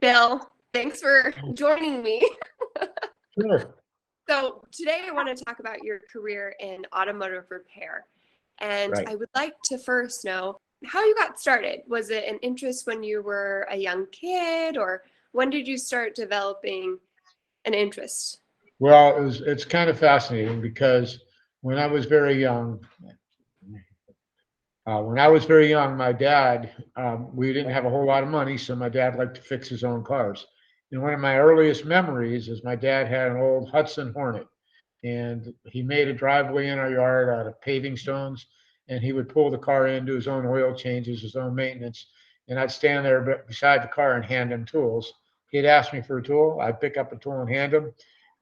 Bill, thanks for joining me. Sure. So, today I want to talk about your career in automotive repair. And Right. I would like to first know how you got started. Was it an interest when you were a young kid, or when did you start developing an interest? Well, it's kind of fascinating because when I was very young, my dad, we didn't have a whole lot of money, so my dad liked to fix his own cars. And one of my earliest memories is my dad had an old Hudson Hornet, and he made a driveway in our yard out of paving stones, and he would pull the car in, do his own oil changes, his own maintenance, and I'd stand there beside the car and hand him tools. He'd ask me for a tool, I'd pick up a tool and hand him,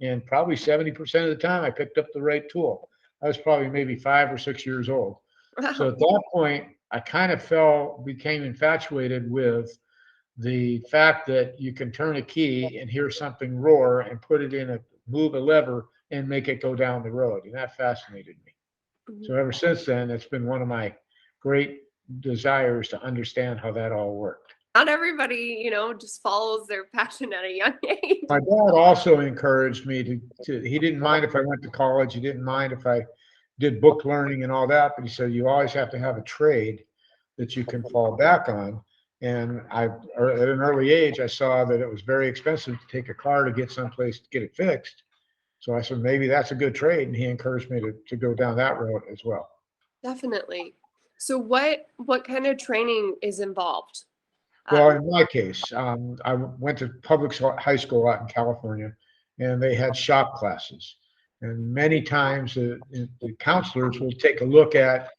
and probably 70% of the time I picked up the right tool. I was probably maybe 5 or 6 years old. So Wow. at that point, I kind of became infatuated with the fact that you can turn a key and hear something roar and put it in move a lever and make it go down the road. And that fascinated me. Mhm. So ever since then, it's been one of my great desires to understand how that all worked. Not everybody, just follows their passion at a young age. My dad also encouraged me he didn't mind if I went to college. He didn't mind if I did book learning and all that, but he said, you always have to have a trade that you can fall back on. And at an early age, I saw that it was very expensive to take a car to get someplace to get it fixed. So I said, maybe that's a good trade. And he encouraged me to go down that road as well. Definitely. So, what kind of training is involved? Well, Um, in my case, I went to high school out in California, and they had shop classes. And many times the counselors will take a look at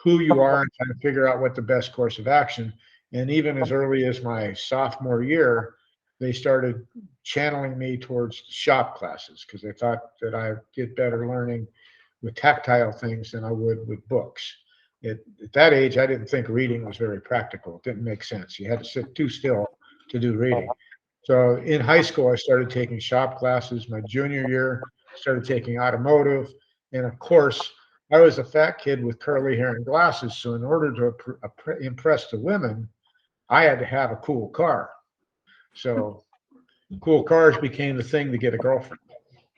who you are and try to figure out what the best course of action. And even as early as my sophomore year, they started channeling me towards shop classes because they thought that I did better learning with tactile things than I would with books. At that age, I didn't think reading was very practical. It didn't make sense. You had to sit too still to do reading. So in high school, I started taking shop classes. My junior year, started taking automotive. And of course, I was a fat kid with curly hair and glasses. So in order to impress the women, I had to have a cool car. So cool cars became the thing to get a girlfriend.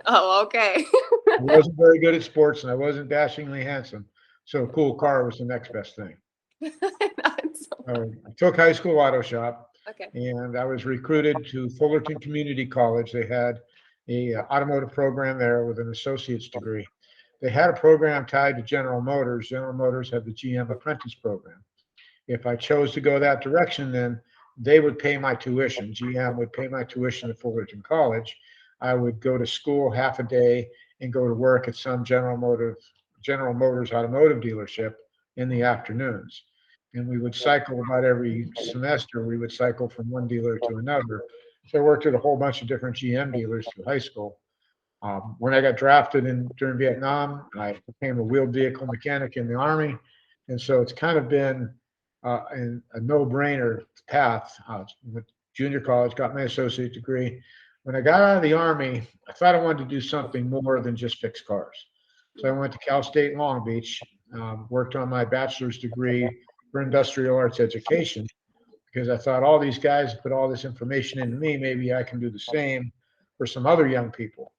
oh, okay. I wasn't very good at sports and I wasn't dashingly handsome. So a cool car was the next best thing. That's I took high school auto shop okay. and I was recruited to Fullerton Community College. They had a automotive program there with an associate's degree. They had a program tied to General Motors. General Motors had the GM apprentice program. If I chose to go that direction, then they would pay my tuition. GM would pay my tuition at Fullerton College. I would go to school half a day and go to work at some General Motors automotive dealership in the afternoons. And we would cycle about every semester. We would cycle from one dealer to another. So I worked at a whole bunch of different GM dealers through high school. When I got drafted during Vietnam, I became a wheeled vehicle mechanic in the Army. And so it's kind of been a no-brainer path. Went to junior college, got my associate degree. When I got out of the Army, I thought I wanted to do something more than just fix cars. So I went to Cal State Long Beach, worked on my bachelor's degree for industrial arts education because I thought all these guys put all this information into me. Maybe I can do the same for some other young people.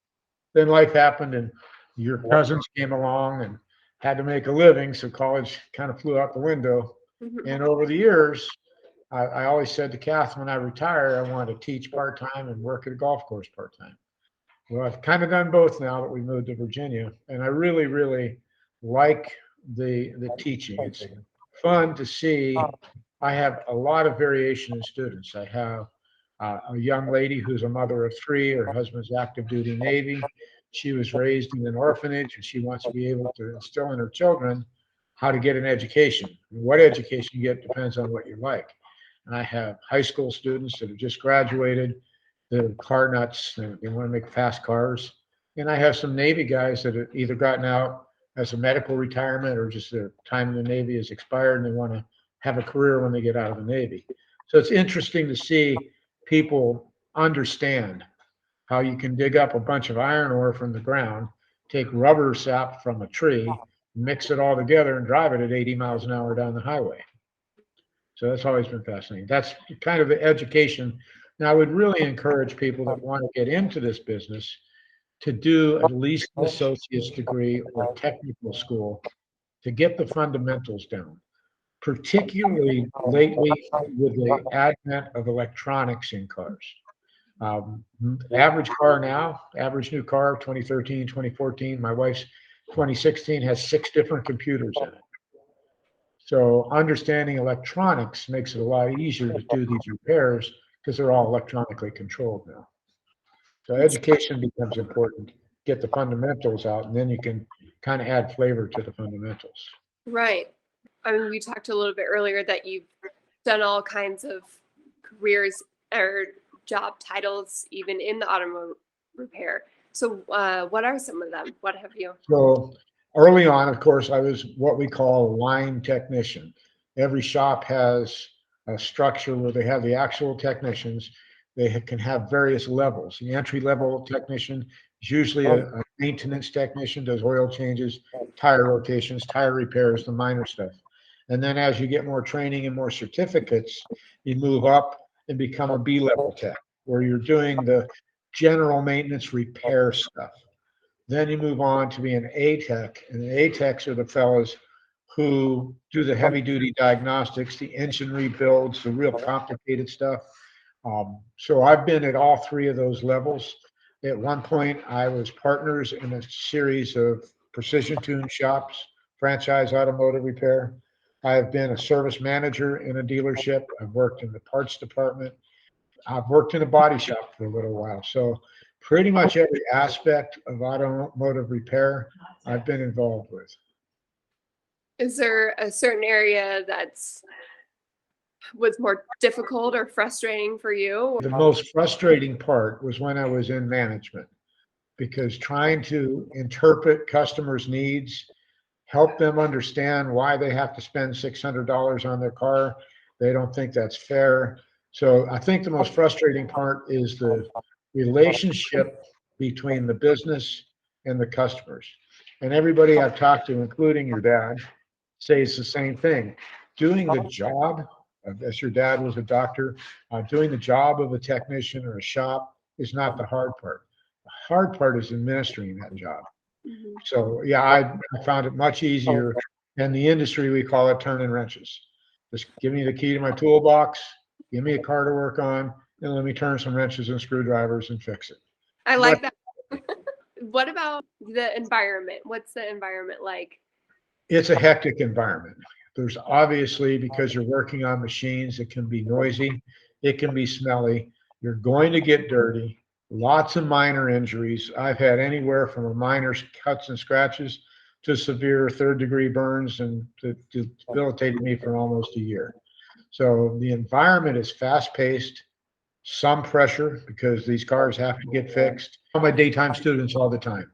Then life happened and your cousins came along and had to make a living. So college kind of flew out the window. Mhm. And over the years, I always said to Kath, when I retire, I want to teach part time and work at a golf course part time. Well, I've kind of done both now that we moved to Virginia. And I really, really like the teaching. It's fun to see. I have a lot of variation in students. I have a young lady who's a mother of three. Her husband's active duty Navy. She was raised in an orphanage and she wants to be able to instill in her children how to get an education. What education you get depends on what you like. And I have high school students that have just graduated. They're car nuts. They want to make fast cars. And I have some Navy guys that have either gotten out as a medical retirement or just their time in the Navy has expired and they want to have a career when they get out of the Navy. So it's interesting to see people understand how you can dig up a bunch of iron ore from the ground, take rubber sap from a tree, mix it all together and drive it at 80 miles an hour down the highway. So that's always been fascinating. That's kind of the education Now, I would really encourage people that want to get into this business to do at least an associate's degree or technical school to get the fundamentals down, particularly lately with the advent of electronics in cars. Average car now, average new car, 2013, 2014. My wife's 2016 has 6 different computers in it. So understanding electronics makes it a lot easier to do these repairs because they're all electronically controlled now. So education becomes important. Get the fundamentals out, and then you can kind of add flavor to the fundamentals. Right. I mean, we talked a little bit earlier that you've done all kinds of careers or job titles, even in the automotive repair. So, what are some of them? What have you? So early on, of course, I was what we call a line technician. Every shop has a structure where they have the actual technicians. They can have various levels. The entry level technician is usually a maintenance technician, does oil changes, tire rotations, tire repairs, the minor stuff. And then as you get more training and more certificates, you move up and become a B level tech, where you're doing the general maintenance repair stuff. Then you move on to be an A tech, and the A techs are the fellows who do the heavy duty diagnostics, the engine rebuilds, the real complicated stuff. So I've been at all 3 of those levels. At one point, I was partners in a series of precision tune shops, franchise automotive repair. I've been a service manager in a dealership. I've worked in the parts department. I've worked in a body shop for a little while. So pretty much every aspect of automotive repair I've been involved with. Is there a certain area was more difficult or frustrating for you? The most frustrating part was when I was in management because trying to interpret customers' needs, help them understand why they have to spend $600 on their car. They don't think that's fair. So I think the most frustrating part is the relationship between the business and the customers. And everybody I've talked to, including your dad, says the same thing. Doing the job, as your dad was a doctor, doing the job of a technician or a shop is not the hard part. The hard part is administering that job. Mhm. So yeah, I found it much easier. In the industry, we call it turning wrenches. Just give me the key to my toolbox, give me a car to work on, and let me turn some wrenches and screwdrivers and fix it. I But like that. What about the environment? What's the environment like? it's a hectic environment. There's obviously, because you're working on machines, it can be noisy, it can be smelly, you're going to get dirty, lots of minor injuries. I've had anywhere from a minor cuts and scratches to severe 3rd-degree burns and debilitated me for almost a year. So the environment is fast-paced, some pressure because these cars have to get fixed. I tell my daytime students all the time.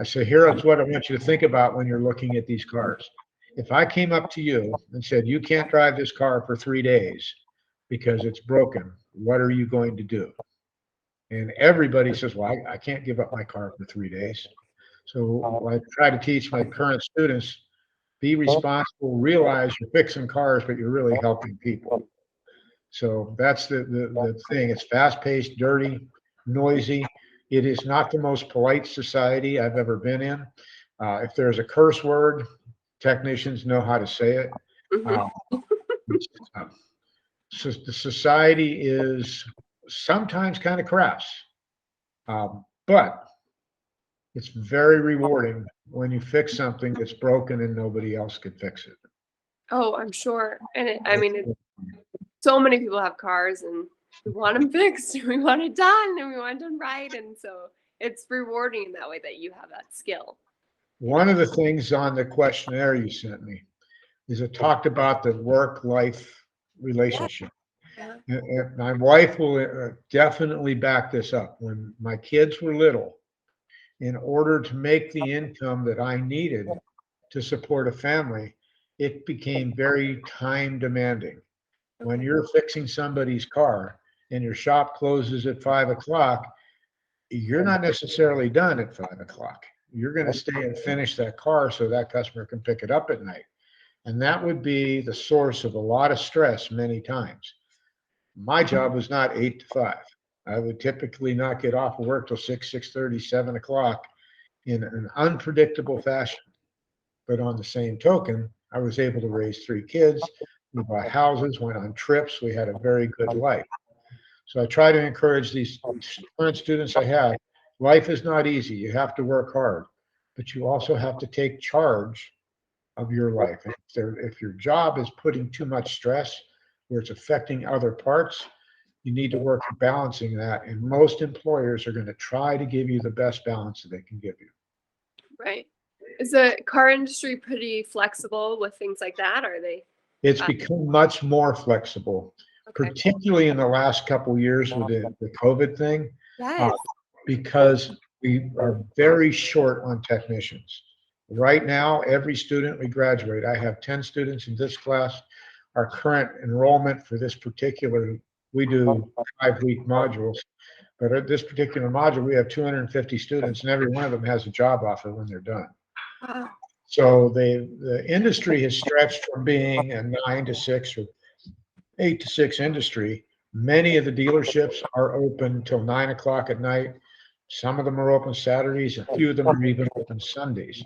I say, here's what I want you to think about when you're looking at these cars. If I came up to you and said, you can't drive this car for 3 days because it's broken, what are you going to do? And everybody says, well, I can't give up my car for 3 days. So I try to teach my current students, be responsible, realize you're fixing cars, but you're really helping people. So that's the thing. It's fast paced, dirty, noisy. It is not the most polite society I've ever been in. If there's a curse word, technicians know how to say it. Mhm. Uh, uh, so the society is sometimes kind of crass, but it's very rewarding when you fix something that's broken and nobody else could fix it. Oh, I'm sure. And so many people have cars and we want them fixed, we want it done, and we want it done right. And so it's rewarding in that way that you have that skill. One of the things on the questionnaire you sent me is it talked about the work-life Yeah. relationship. Yeah. And my wife will definitely back this up. When my kids were little, in order to make the income that I needed to support a family, it became very time demanding. When Okay. you're fixing somebody's car and your shop closes at 5 o'clock, you're not necessarily done at 5 o'clock. You're going to stay and finish that car so that customer can pick it up at night. And that would be the source of a lot of stress many times. My job was not 8 to 5. I would typically not get off of work till 6:30, 7 o'clock in an unpredictable fashion. But on the same token, I was able to raise 3 kids. We bought houses, went on trips. We had a very good life. So I try to encourage these current students I have. Life is not easy. You have to work hard, but you also have to take charge of your life. And if your job is putting too much stress where it's affecting other parts, you need to work at balancing that. And most employers are going to try to give you the best balance that they can give you. Right. Is the car industry pretty flexible with things like that? Are they? It's become much more flexible, Okay. particularly in the last couple of years with the COVID thing, uh, Yes. because we are very short on technicians. Right now, every student we graduate, I have 10 students in this class. Our current enrollment for this particular, we do 5-week modules, but at this particular module, we have 250 students, and every one of them has a job offer when they're done. Wow. So the industry has stretched from being a 9 to 6 or 8 to 6 industry. Many of the dealerships are open till 9 o'clock at night. Some of them are open Saturdays, a few of them are even open Sundays.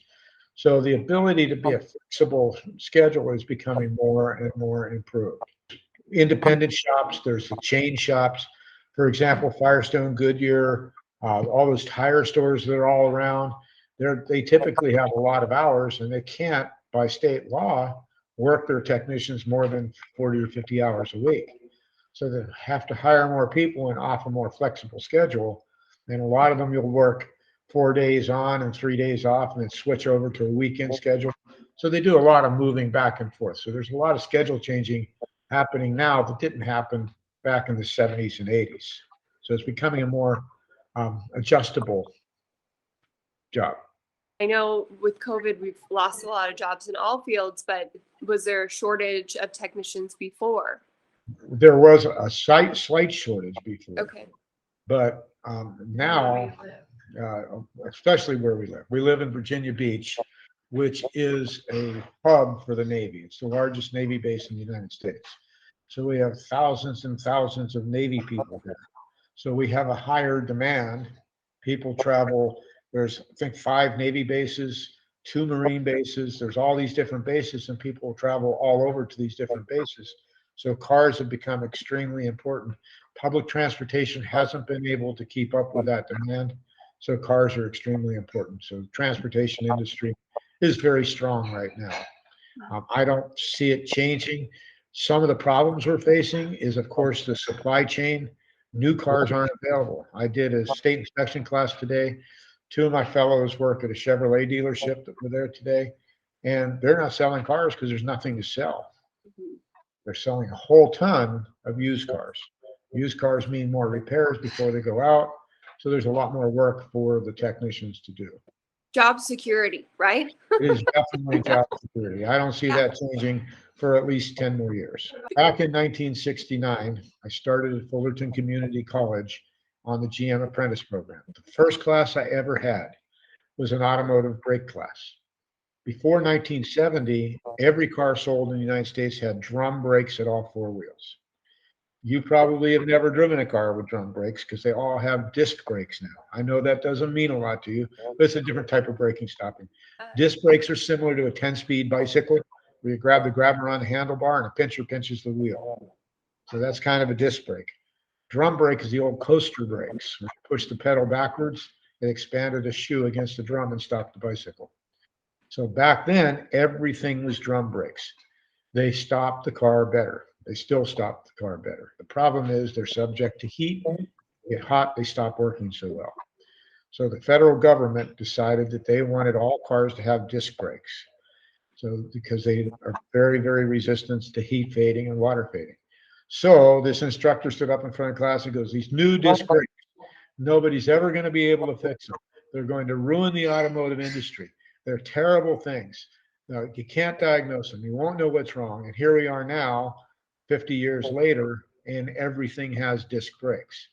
So the ability to be a flexible schedule is becoming more and more improved. Independent shops, there's the chain shops. For example, Firestone, Goodyear, all those tire stores that are all around, they typically have a lot of hours and they can't, by state law, work their technicians more than 40 or 50 hours a week. So they have to hire more people and offer more flexible schedule. And a lot of them you'll work 4 days on and 3 days off and then switch over to a weekend schedule. So they do a lot of moving back and forth. So there's a lot of schedule changing happening now that didn't happen back in the 70s and 80s. So it's becoming a more adjustable job. I know with COVID, we've lost a lot of jobs in all fields, but was there a shortage of technicians before? There was a slight shortage before, Okay. but now, especially where we live in Virginia Beach, which is a hub for the Navy. It's the largest Navy base in the United States. So we have thousands and thousands of Navy people here. So we have a higher demand. People travel. There's, I think, 5 Navy bases, 2 Marine bases. There's all these different bases, and people travel all over to these different bases. So cars have become extremely important. Public transportation hasn't been able to keep up with that demand. So cars are extremely important. So the transportation industry is very strong right now. I don't see it changing. Some of the problems we're facing is, of course, the supply chain. New cars aren't available. I did a state inspection class today. 2 of my fellows work at a Chevrolet dealership that were there today, and they're not selling cars because there's nothing to sell. Mhm. They're selling a whole ton of used cars. Used cars mean more repairs before they go out. So there's a lot more work for the technicians to do. Job security, right? It is definitely job security. I don't see that changing for at least 10 more years. Back in 1969, I started at Fullerton Community College on the GM apprentice program. The first class I ever had was an automotive brake class. Before 1970, every car sold in the United States had drum brakes at all 4 wheels. You probably have never driven a car with drum brakes because they all have disc brakes now. I know that doesn't mean a lot to you, but it's a different type of braking stopping. Disc brakes are similar to a 10-speed bicycle where you grab the grabber on the handlebar and a pincher pinches the wheel. So that's kind of a disc brake. Drum brake is the old coaster brakes. When you push the pedal backwards, it expanded a shoe against the drum and stopped the bicycle. So back then, everything was drum brakes. They stopped the car better. They still stop the car better. The problem is they're subject to heat. They get hot, they stop working so well. So the federal government decided that they wanted all cars to have disc brakes. So because they are very, very resistant to heat fading and water fading. So this instructor stood up in front of class and goes, these new disc brakes, nobody's ever going to be able to fix them. They're going to ruin the automotive industry. They're terrible things. Now, you can't diagnose them. You won't know what's wrong. And here we are now, 50 years later, and everything has disc brakes.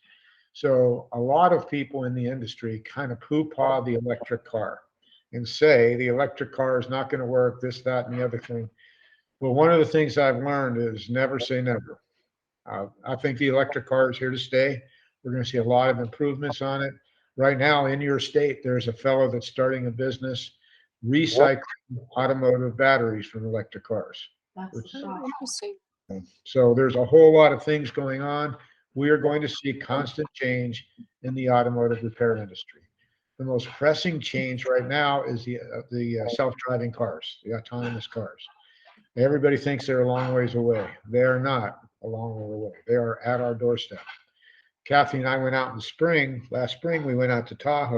So a lot of people in the industry kind of poo-paw the electric car and say the electric car is not going to work, this, that, and the other thing. Well, one of the things I've learned is never say never. I think the electric car is here to stay. We're going to see a lot of improvements on it. Right now in your state, there's a fellow that's starting a business recycling automotive batteries from electric cars. Oh, interesting. So there's a whole lot of things going on. We are going to see constant change in the automotive repair industry. The most pressing change right now is the self-driving cars, the autonomous cars. Everybody thinks they're a long ways away. They are not a long way away. They are at our doorstep. Kathy and I went out in the spring. Last spring, we went out to Tahoe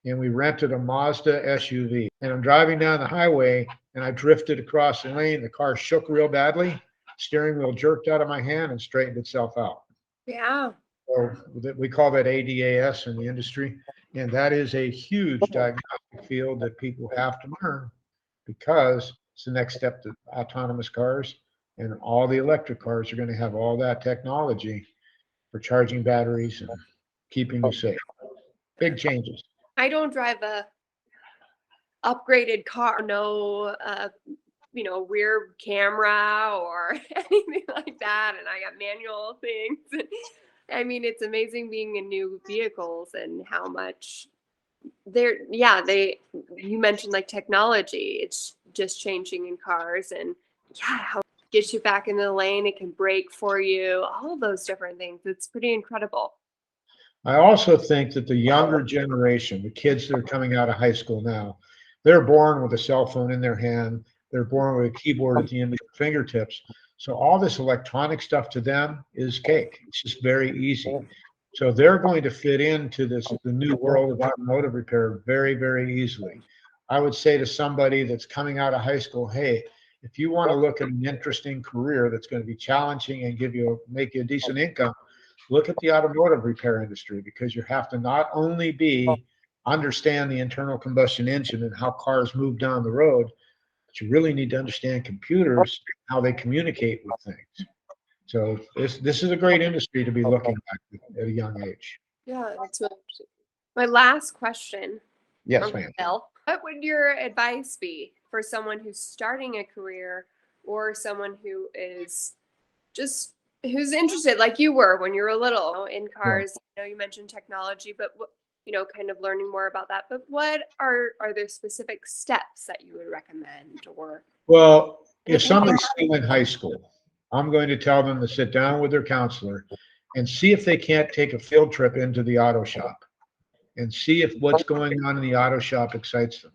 and we rented a Mazda SUV. And I'm driving down the highway and I drifted across the lane. The car shook real badly. Steering wheel jerked out of my hand and straightened itself out. Yeah. So we call that ADAS in the industry. And that is a huge diagnostic field that people have to learn because it's the next step to autonomous cars. And all the electric cars are going to have all that technology for charging batteries and keeping you safe. Big changes. I don't drive a upgraded car, no, rear camera or anything like that. And I got manual things. I mean, it's amazing being in new vehicles and how much you mentioned like technology. It's just changing in cars and how it gets you back in the lane. It can brake for you, all those different things. It's pretty incredible. I also think that the younger generation, the kids that are coming out of high school now, they're born with a cell phone in their hand. They're born with a keyboard at the end of their fingertips. So all this electronic stuff to them is cake. It's just very easy. So they're going to fit into the new world of automotive repair very, very easily. I would say to somebody that's coming out of high school, hey, if you want to look at an interesting career that's going to be challenging and make you a decent income, look at the automotive repair industry, because you have to not only understand the internal combustion engine and how cars move down the road, but you really need to understand computers, how they communicate with things. So this is a great industry to be looking at a young age. Yeah, that's really interesting. My last question. Yes, ma'am. Bill, what would your advice be for someone who's starting a career or someone who's interested like you were when you were little in cars? I know you mentioned technology, but kind of learning more about that. But what are there specific steps that you would recommend? Or well, if somebody's still in high school, I'm going to tell them to sit down with their counselor and see if they can't take a field trip into the auto shop and see if what's going on in the auto shop excites them.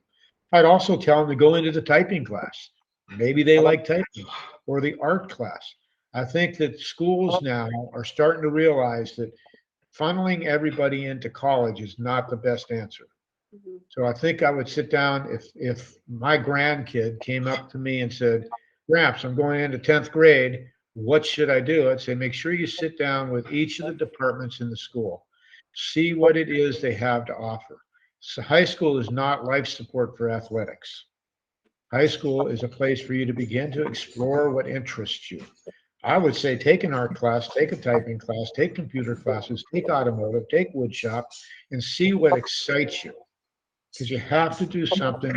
I'd also tell them to go into the typing class. Maybe they like typing, or the art class. I think that schools now are starting to realize that funneling everybody into college is not the best answer. Mhm. So I think I would sit down if my grandkid came up to me and said, Gramps, I'm going into 10th grade. What should I do? I'd say, make sure you sit down with each of the departments in the school. See what it is they have to offer. So high school is not life support for athletics. High school is a place for you to begin to explore what interests you. I would say take an art class, take a typing class, take computer classes, take automotive, take wood shop, and see what excites you. Because you have to do something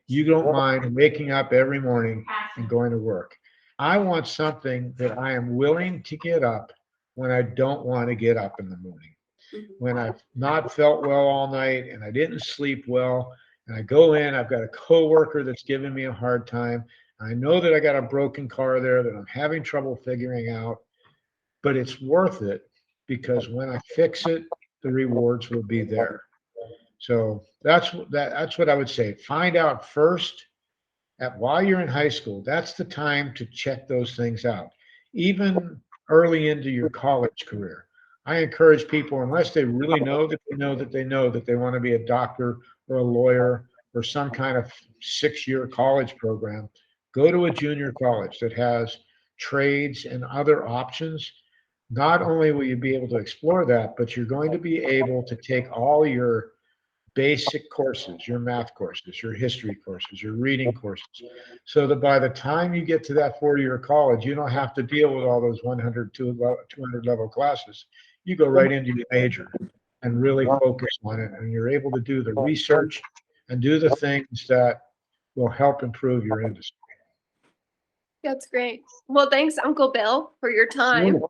you don't mind waking up every morning and going to work. I want something that I am willing to get up when I don't want to get up in the morning. Mhm. When I've not felt well all night and I didn't sleep well, and I go in, I've got a coworker that's giving me a hard time. I know that I got a broken car there that I'm having trouble figuring out, but it's worth it because when I fix it, the rewards will be there. So that's what I would say. Find out first while you're in high school. That's the time to check those things out. Even early into your college career, I encourage people, unless they really know that they know that they know that they want to be a doctor or a lawyer or some kind of 6-year college program, go to a junior college that has trades and other options. Not only will you be able to explore that, but you're going to be able to take all your basic courses, your math courses, your history courses, your reading courses, so that by the time you get to that 4-year college, you don't have to deal with all those 100, 200 level classes. You go right into your major and really focus on it, and you're able to do the research and do the things that will help improve your industry. That's great. Well, thanks, Uncle Bill, for your time.